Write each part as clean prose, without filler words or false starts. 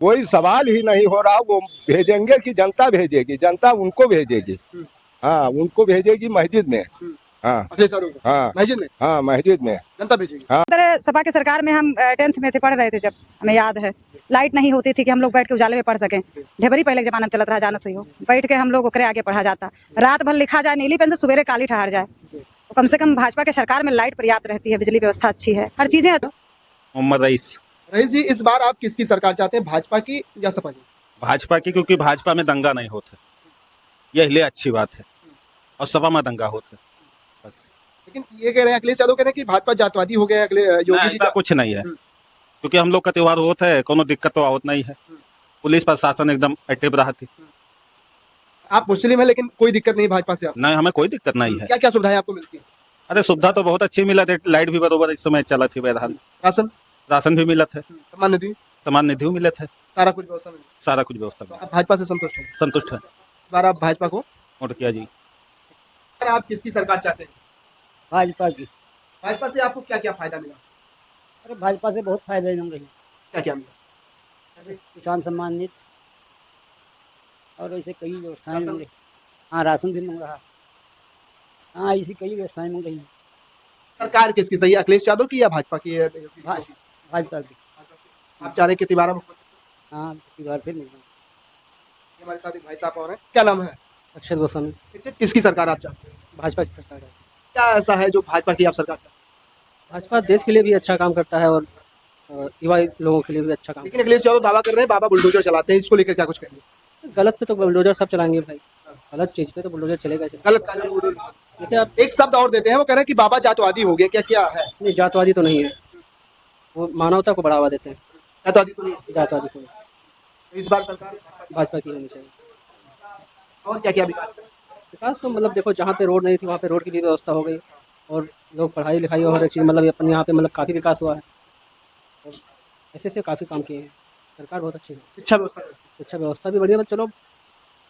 कोई सवाल ही नहीं हो रहा। वो भेजेंगे कि जनता भेजेगी? जनता उनको भेजेगी। हाँ, उनको भेजेगी मस्जिद में। हाँ अखिलेश यादव को हाँ मस्जिद में हाँ, मस्जिद में। जनता भेजेगी। सपा की सरकार में हम 10th में थे, पढ़ रहे थे जब, हमें याद है लाइट नहीं होती थी कि हम लोग बैठ के उजाले में पढ़ सकें। ढेबरी पहले के जमाना में चलत रहा, जानत हुई हो, बैठ के हम लोग ओकरे आगे पढ़ा जाता। रात भर लिखा जाए नीली पेन से, सवेरे काली ठहर जाए। तो कम से कम भाजपा के सरकार में लाइट पर्याप्त रहती है, बिजली व्यवस्था अच्छी है, हर चीजें। मोहम्मद रईस। रईस जी, इस बार आप किसकी सरकार चाहते हैं, भाजपा की या सपा की? भाजपा की, क्योंकि भाजपा में दंगा नहीं होता, यह लिए अच्छी बात है, और सपा में दंगा होता बस। लेकिन ये कह रहे हैं, अखिलेश यादव कह रहे हैं कि भाजपा जातवादी हो गया है। योगी जी ऐसा कुछ नहीं है, क्योंकि हम लोग का त्योहार होता है, कोनो दिक्कत तो आवत नहीं है। पुलिस प्रशासन एकदम एक्टिव रहा थी। आप मुस्लिम है लेकिन कोई दिक्कत नहीं भाजपा से? आप नहीं, हमें कोई दिक्कत नहीं है। क्या क्या सुविधाएं आपको मिलती है? अरे सुविधा तो बहुत अच्छी मिला थे, लाइट भी बरोबर इस समय चला थी, बहरहाल राशन भी मिला था, समान निधि भी मिला था, सारा कुछ व्यवस्था मिली, सारा कुछ व्यवस्था तो आप भाजपा से संतुष्ट हैं? संतुष्ट है। इस बार आप भाजपा को वोट किया जी। आप किसकी सरकार चाहते हैं? भाजपा की। भाजपा से आपको क्या क्या फायदा मिला? अरे भाजपा से बहुत फायदे मिल रही। क्या क्या मिला? अरे किसान सम्मान निधि और ऐसे कई व्यवस्थाएं मिल रही। हाँ, राशन भी मिल रहा। हाँ, ऐसी कई व्यवस्थाएं मिल रही हैं। सरकार किसकी सही है, अखिलेश यादव की या भाजपा की? भाजपा की। आप चाह रहे हैं कि तिवारा मुख्यमंत्री? हाँ, बार फिर मिल रही। हमारे साथ एक भाई साहब और हैं, क्या नाम है? अक्षत गोस्वामी। किसकी सरकार आप चाहते हैं? भाजपा की सरकार है। क्या ऐसा है जो भाजपा की आप सरकार चाहते हैं? भाजपा देश के लिए भी अच्छा काम करता है और युवा लोगों के लिए भी अच्छा काम। लेकिन अखिलेश यादव दावा कर रहे हैं बाबा बुलडोजर चलाते हैं, इसको लेकर क्या कुछ कहेंगे? गलत पे तो बुलडोजर सब चलाएंगे भाई, गलत चीज पे तो बुलडोजर चलेगा। गलत कार्य में बुलडोजर। जैसे आप एक शब्द और देते हैं, वो कह रहे हैं कि बाबा जातवादी हो गए, क्या क्या है? नहीं, जातवादी तो नहीं है, वो मानवता को बढ़ावा देते हैं। जातवादी तो नहीं है। जातवादी को तो इस बार सरकार भाजपा की होनी चाहिए। और क्या क्या विकास करें? विकास तो मतलब देखो, जहाँ पे रोड नहीं थी वहाँ पे रोड की भी व्यवस्था हो गई, और लोग पढ़ाई लिखाई और हर एक चीज़ मतलब अपने यहाँ पे मतलब काफ़ी विकास हुआ है, और ऐसे से काफ़ी काम किए हैं। सरकार बहुत अच्छी है। शिक्षा व्यवस्था करें? शिक्षा व्यवस्था भी बढ़िया, बस चलो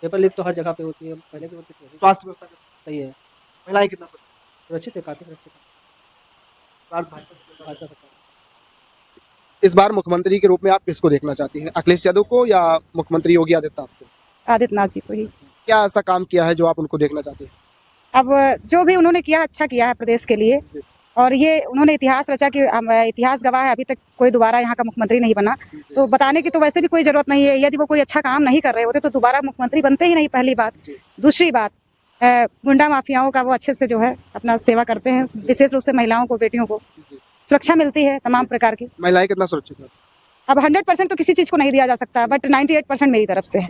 पेपर लीक तो हर जगह पे होती है, पहले भी होती थी। स्वास्थ्य व्यवस्था करें? सही है, महिलाएं कितना सुरक्षित है, काफ़ी सुरक्षित है भाजपा सरकार। इस बार मुख्यमंत्री के रूप में आप किसको देखना चाहती हैं, अखिलेश यादव को या मुख्यमंत्री योगी आदित्यनाथ को? आदित्यनाथ जी को ही। क्या ऐसा काम किया है जो आप उनको देखना चाहते हैं? अब जो भी उन्होंने किया अच्छा किया है प्रदेश के लिए, और ये उन्होंने इतिहास रचा कि इतिहास गवाह है, अभी तक कोई दोबारा यहाँ का मुख्यमंत्री नहीं बना। तो बताने की तो वैसे भी कोई जरूरत नहीं है, यदि वो कोई अच्छा काम नहीं कर रहे होते तो दोबारा मुख्यमंत्री बनते ही नहीं, पहली बात। दूसरी बात, गुंडा माफियाओं का वो अच्छे से जो है अपना सेवा करते हैं, विशेष रूप से महिलाओं को, बेटियों को सुरक्षा मिलती है तमाम प्रकार की। महिलाएं कितना सुरक्षित है? अब 100% तो किसी चीज को नहीं दिया जा सकता, बट 98% मेरी तरफ से है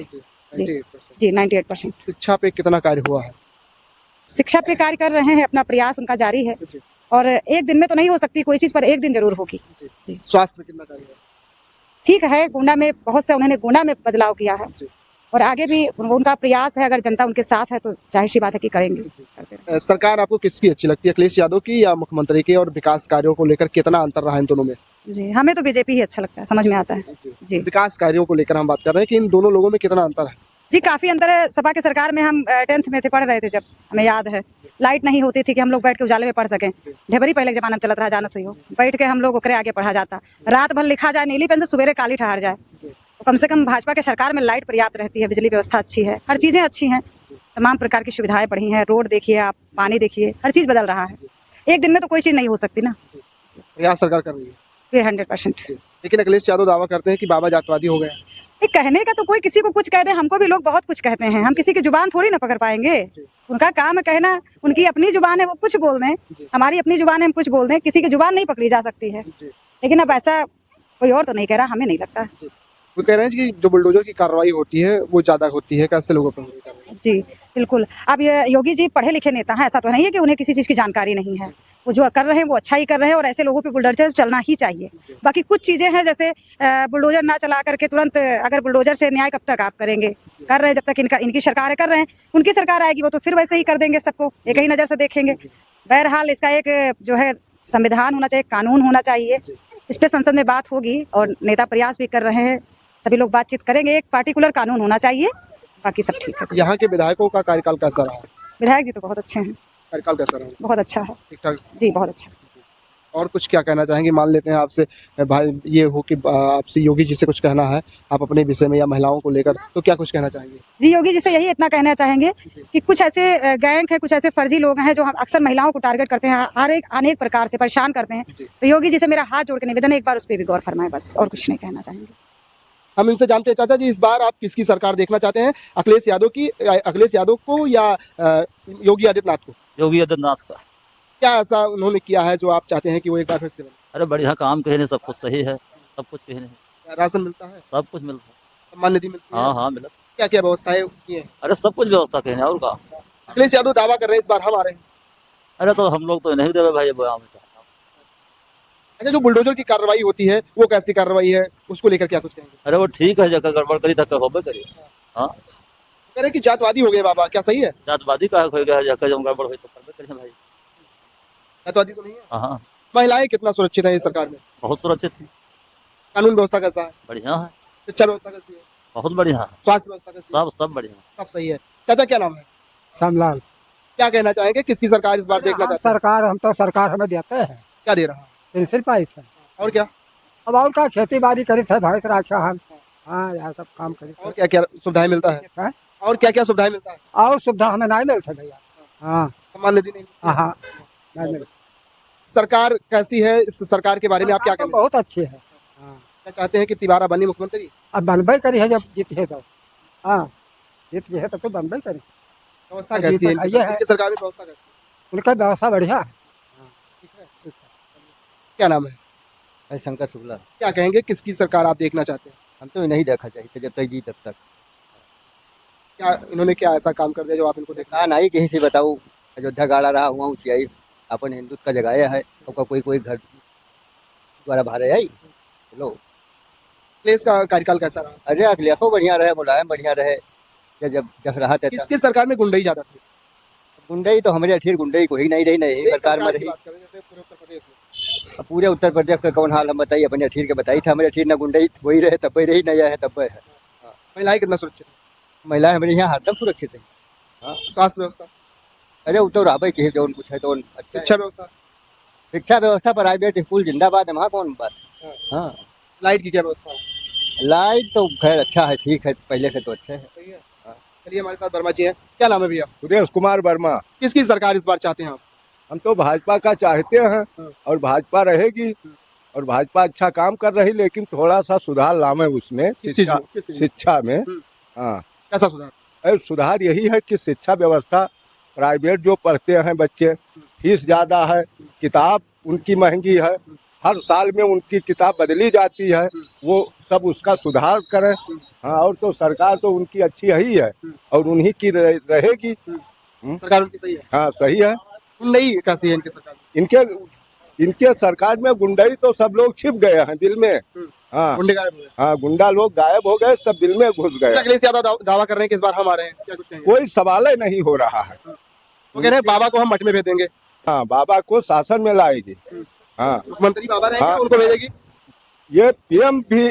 जी 98%। शिक्षा पे कितना कार्य हुआ है? शिक्षा पे कार्य कर रहे हैं, अपना प्रयास उनका जारी है, और एक दिन में तो नहीं हो सकती कोई चीज, पर एक दिन जरूर होगी जी। स्वास्थ्य में कितना कार्य है? ठीक है, गुंडा में बहुत से उन्होंने गुंडा में बदलाव किया है, और आगे भी उनका प्रयास है, अगर जनता उनके साथ है तो जाहिर सी बात है कि करेंगे। सरकार आपको किसकी अच्छी लगती है, अखिलेश यादव की या मुख्यमंत्री की, और विकास कार्यों को लेकर कितना अंतर रहा है इन दोनों में? जी, हमें तो बीजेपी ही अच्छा लगता है, समझ में आता है जी। विकास कार्यों को लेकर हम बात कर रहे हैं कि इन दोनों लोगों में कितना अंतर है? जी, काफी अंतर है। सपा की सरकार में हम 10th में थे, पढ़ रहे थे जब, हमें याद है लाइट नहीं होती थी कि हम लोग बैठ के उजाले में पढ़ सकें। ढेबरी पहले के जमाना में चलत रहा, जानत हुई हो, बैठ के हम लोग ओकरे आगे पढ़ा जाता। रात भर लिखा जाए नीली पेन से, सवेरे काली ठहर जाए। तो कम से कम भाजपा के सरकार में लाइट पर्याप्त रहती है, बिजली व्यवस्था अच्छी है, हर चीजें अच्छी हैं, तमाम प्रकार की सुविधाएं बढ़ी हैं। रोड देखिए आप, पानी देखिए, हर चीज बदल रहा है। एक दिन में तो कोई चीज नहीं हो सकती ना, प्रयास सरकार कर रही है ये 100%। लेकिन अखिलेश यादव दावा करते हैं कि बाबा जातवादी हो गए। ये कहने का तो कोई किसी को कुछ कह दे, हमको भी लोग बहुत कुछ कहते हैं, हम किसी की जुबान थोड़ी ना पकड़ पाएंगे। उनका काम है कहना, उनकी अपनी जुबान है, वो कुछ बोल दें, हमारी अपनी जुबान है, हम कुछ बोल दें, किसी की जुबान नहीं पकड़ी जा सकती है। लेकिन अब ऐसा कोई और तो नहीं कह रहा, हमें नहीं लगता। वो कह रहे हैं कि जो बुलडोजर की कार्रवाई होती है वो ज्यादा होती है, कैसे लोगों पर? जी बिल्कुल। अब ये योगी जी पढ़े लिखे नेता हैं, ऐसा तो नहीं है कि उन्हें किसी चीज़ की जानकारी नहीं है। वो जो कर रहे हैं वो अच्छा ही कर रहे हैं, और ऐसे लोगों पे बुलडोजर चलना ही चाहिए। बाकी कुछ चीज़ें हैं, जैसे बुलडोजर ना चला करके तुरंत, अगर बुलडोजर से न्याय कब तक आप करेंगे? कर रहे हैं जब तक इनकी सरकार कर रहे हैं, उनकी सरकार आएगी वो तो फिर वैसे ही कर देंगे, सबको एक ही नज़र से देखेंगे। बहरहाल इसका एक जो है संविधान होना चाहिए, कानून होना चाहिए, इस पर संसद में बात होगी, और नेता प्रयास भी कर रहे हैं, सभी लोग बातचीत करेंगे। एक पार्टिकुलर कानून होना चाहिए, बाकी सब ठीक है। यहाँ के विधायकों का कार्यकाल कैसा रहा? विधायक जी तो बहुत अच्छे हैं, कार्यकाल कैसा रहा? बहुत अच्छा है ठीक ठाक जी, बहुत अच्छा। और कुछ क्या कहना चाहेंगे? मान लेते हैं आपसे भाई ये हो कि आपसे योगी जी से कुछ कहना है आप अपने विषय में या महिलाओं को लेकर, तो क्या कुछ कहना चाहेंगे? जी योगी जी से यही इतना कहना चाहेंगे कि कुछ ऐसे गैंग है, कुछ ऐसे फर्जी लोग हैं जो हम अक्सर महिलाओं को टारगेट करते हैं, हर एक अनेक प्रकार से परेशान करते हैं। तो योगी जी से मेरा हाथ जोड़ के निवेदन है, एक बार उस पर भी गौर फरमाएं, बस और कुछ नहीं कहना चाहेंगे। हम इनसे जानते हैं चाचा जी, इस बार आप किसकी सरकार देखना चाहते हैं? अखिलेश यादव को या योगी आदित्यनाथ को? योगी आदित्यनाथ का। क्या ऐसा उन्होंने किया है जो आप चाहते हैं कि वो एक बार फिर से बने? अरे बढ़िया काम कहे नहीं, सब कुछ सही है, सब कुछ कहे नहीं, राशन मिलता है, सब कुछ मिलता है। सम्मान निधि मिलती है, हाँ हाँ मिला। क्या क्या व्यवस्थाएं की है? अरे सब कुछ व्यवस्था कहे और का। अखिलेश यादव दावा कर रहे हैं इस बार हम आ रहे हैं। अरे तो हम लोग तो नहीं देवे भाई। अच्छा, जो बुलडोजर की कार्रवाई होती है वो कैसी कार्रवाई है, उसको लेकर क्या कुछ कहेंगे? अरे वो ठीक है, जगह गड़बड़ करी तक होबे करी। हाँ कह रहे हैं कि जातवादी हो गए बाबा, क्या सही है? जातवादी का हो गया, जगह जब गड़बड़ हुई तो करबे करी भाई। जातवादी तो नहीं है। हाँ महिलाएं कितना सुरक्षित है इस सरकार में? बहुत सुरक्षित थी। कानून व्यवस्था कैसा है? बढ़िया है, शिक्षा व्यवस्था कैसी है? बहुत बढ़िया है, स्वास्थ्य व्यवस्था कैसी है? सब बढ़िया। सब सही है। चाचा क्या नाम है? श्यामलाल। क्या कहना चाहेंगे, किसकी सरकार इस बार देखना हम चाहते हैं? सरकार, हम तो सरकार हमें देते हैं, क्या दे रहा है? पेंसिल पाई है। और क्या? अब और का खेती बाड़ी करी है, भैंस रखा हम। हाँ यह सब काम करी और क्या क्या सुविधाएं मिलता है? है। और क्या क्या सुविधाएं मिलता है? और सुविधा हमें नहीं मिलती भैया। हाँ सम्मान निधि नहीं मिलती? हाँ नहीं मिलती। सरकार कैसी है, इस सरकार के बारे में आप क्या कहना बहुत अच्छी है। हाँ क्या चाहते हैं कि तिवारा बनी मुख्यमंत्री? अब बनबे करी है, जब जीती है तो। हाँ जीत है तो बनबे करी। व्यवस्था कैसी है ये है। इनकी सरकार में? व्यवस्था कैसी है? उनका व्यवस्था बढ़िया है। क्या नाम है? है शंकर शुक्ला। क्या कहेंगे, किसकी सरकार आप देखना चाहते हैं? हम तो नहीं देखा चाहिए जब तक जी तब तक। क्या इन्होंने क्या ऐसा काम कर दिया जो आप इनको देखना? कहा नहीं किसी से बताऊँ, अयोध्या गाड़ा रहा हुआ ऊँचाई अपन हिंदुत्व का जगाया है, और कोई घर द्वारा भारे आई लो। अखिलेश का कार्यकाल कैसा रहा? अरे अखिलेशो बढ़िया रहे, मुलायम बढ़िया रहे, जब रहा था। किसकी सरकार में गुंडई ज्यादा थी? गुंडई तो हमारे अठीर गुंडई को ही नहीं रही, नहीं सरकार में की रही। बात करें जैसे पूरे उत्तर प्रदेश में। अब पूरे उत्तर प्रदेश का कौन हाल हम बताइए, अपने अठीर के बताई था। हमारे अठीर न गुंडई वही रहे, तब रही नहीं है तब है। महिलाएं कितना सुरक्षित है? महिलाएं हमारे यहाँ हरदम सुरक्षित है। स्वास्थ्य व्यवस्था, अरे वो तो राबे की है, जो कुछ है तो अच्छा। शिक्षा व्यवस्था, शिक्षा व्यवस्था प्राइवेट स्कूल जिंदाबाद है, वहाँ कौन बात। हाँ लाइट की क्या व्यवस्था है? लाइट तो खैर अच्छा है, ठीक है, पहले से तो अच्छा है। सही है। चलिए हमारे साथ वर्मा जी हैं। क्या नाम है भैया? सुरेश कुमार वर्मा। किसकी सरकार इस बार चाहते हैं आप? हम तो भाजपा का चाहते हैं और भाजपा रहेगी, और भाजपा अच्छा काम कर रही, लेकिन थोड़ा सा सुधार लावे उसमें, किस चीज़ में? किस चीज़ में? शिक्षा में। हाँ कैसा सुधार? अरे सुधार यही है कि शिक्षा व्यवस्था, प्राइवेट जो पढ़ते हैं बच्चे, फीस ज़्यादा है, किताब उनकी महंगी है, हर साल में उनकी किताब बदली जाती है, वो सब उसका सुधार करें। हाँ, और तो सरकार तो उनकी अच्छी ही है और उन्हीं की रहेगी। सरकार उनकी सही है। हाँ सही है। गुंडई कैसी है इनकी सरकार में? इनके सरकार में गुंडई तो सब लोग छिप गए हैं बिल में। हाँ गुंडे गायब हुए। हाँ, गुंडा लोग गायब हो गए, सब बिल में घुस गए। अखिलेश यादव दावा कर रहे हैं कि इस बार हम आ रहे हैं, क्या कुछ कहेंगे? कोई सवाल ही नहीं हो रहा है। वो कह रहे हैं बाबा को हम मठ में भेज देंगे, हाँ, बाबा को शासन में लाएगी। हाँ, मुख्यमंत्री बाबा रहेंगे, हाँ। उनको भेजेगी। ये पीएम भी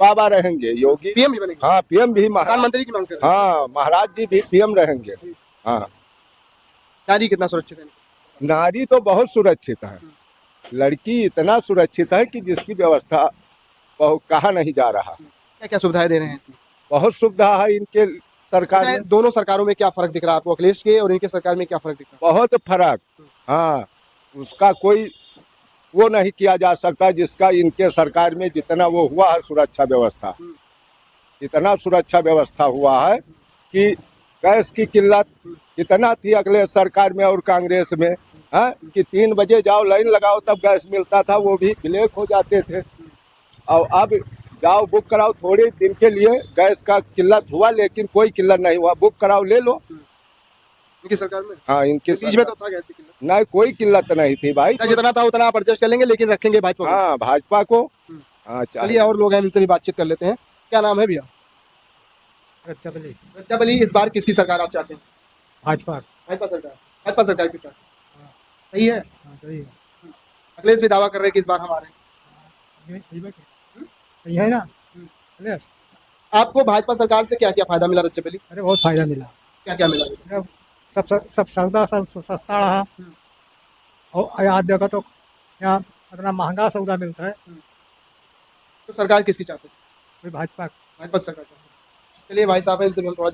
बाबा रहेंगे, योगी। पीएम भी बनेंगे। हाँ, पीएम भी प्रधानमंत्री की मांग कर रहे हैं। हाँ, महाराज जी भी पीएम रहेंगे। हाँ, नारी कितना सुरक्षित है? नारी तो बहुत सुरक्षित है, लड़की इतना सुरक्षित है कि जिसकी व्यवस्था बहुत कहा नहीं जा रहा। क्या क्या सुविधाएं दे रहे हैं इसमें? बहुत सुविधा है इनके सरकार में। दोनों सरकारों में क्या फर्क दिख रहा है आपको, अखिलेश के और इनके सरकार में क्या फर्क दिख रहा बहुत फर्क। हाँ, उसका कोई वो नहीं किया जा सकता जिसका इनके सरकार में जितना वो हुआ है सुरक्षा व्यवस्था, इतना सुरक्षा व्यवस्था हुआ है कि गैस की किल्लत इतना थी अगले सरकार में और कांग्रेस में। हाँ, कि 3 बजे जाओ लाइन लगाओ तब गैस मिलता था, वो भी ब्लैक हो जाते थे। और अब जाओ बुक कराओ, थोड़े दिन के लिए गैस का किल्लत हुआ, लेकिन कोई किल्लत नहीं हुआ, बुक कराओ ले लो। इनकी सरकार में? हाँ, इनके बीच में तो था गैस की किल्लत। नहीं, कोई किल्लत नहीं थी भाई। जितना था उतना आप एडजस्ट कर लेंगे, लेकिन रखेंगे भाजपा को। हाँ, भाजपा को। हाँ, चलिए और लोग हैं, इनसे भी बातचीत कर लेते हैं। क्या नाम है भैया? रज्जा बली। इस बार किसकी सरकार आप चाहते हैं? भाजपा। भाजपा सरकार। भाजपा सरकार क्यों चाहते हैं? सही है। सही है, अखिलेश भी दावा कर रहे हैं कि इस बार हम आ रहे हैं। सही है ना। आपको भाजपा सरकार से क्या क्या फायदा मिला रज्जा बली? अरे बहुत फायदा मिला, क्या क्या मिला? सब सौदा सब सस्ता रहा। और आज देखो तो यहाँ इतना महंगा सौदा मिलता है तो सरकार किसकी चाहते हैं? कोई भाजपा भाजपा की सरकार चाहते हैं। चलिए भाई साहब इनसे हम थोड़ा